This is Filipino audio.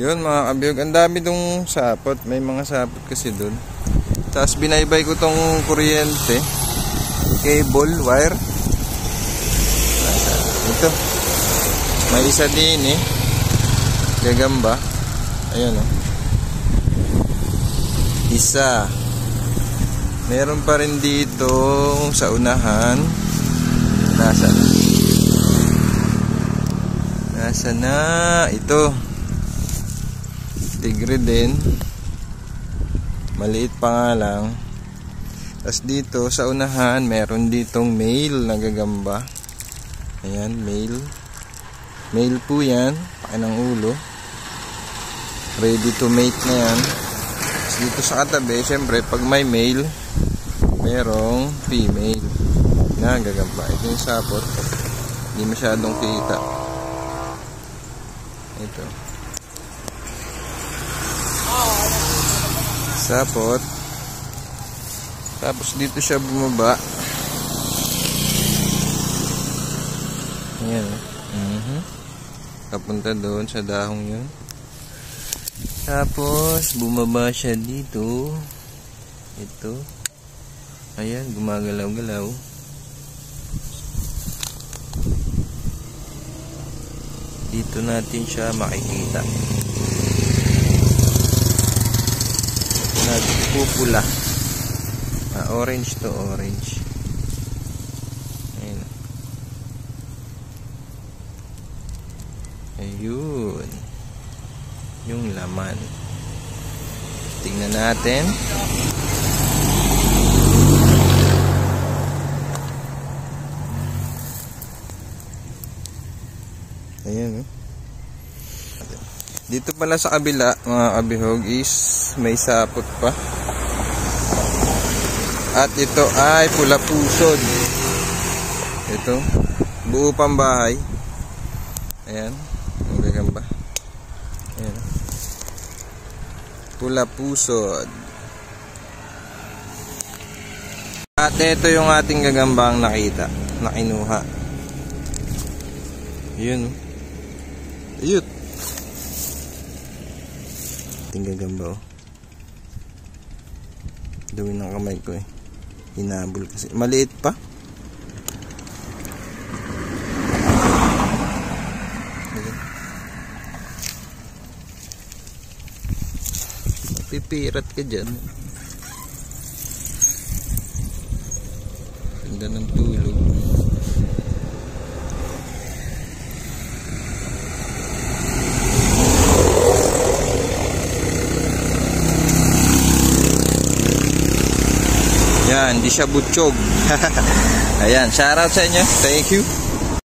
Yun mga kabihog, ang dami dong sapot. May mga sapot kasi dun. Tapos binaybay ko tong kuryente, cable, wire. Ito. May isa din gagamba. Ayan isa. Meron pa rin dito sa unahan. Nasa na? Ito. Tigre din. Maliit pa nga lang. Tapos dito sa unahan, meron ditong male na gagamba. Ayan, male. Male po yan. Paki ng ulo. Ready to mate na yan. Tapos dito sa katabi, syempre, pag may male, merong female na gagamba. Ito yung sapot. Hindi masyadong kita. Ito. Sapot. Tapos dito siya bumaba. Ayan. Papunta doon sa dahong yun. Tapos bumaba siya dito. Ito. Ayan, gumagalaw-galaw. Dito natin siya makikita. Pupula. Orange to orange. Ayan. Ayun. Yung laman. Tingnan natin. Ayan. Dito pala sa kabila, mga kabihog, is may sapot pa. At ito ay pula pusod. Ito, buo pang bahay. Ayan, ang gagamba. Ayan. Pula pusod. At ito yung ating gagambang nakita, na kinuha. Yun. Ayun. Ating gagamba Dumi ng kamay ko Hinabol kasi. Maliit pa. Pipirat ka dyan. Ganda ng tulog. Yan, hindi siya butchog. Ayan, shoutout sa inyo. Thank you.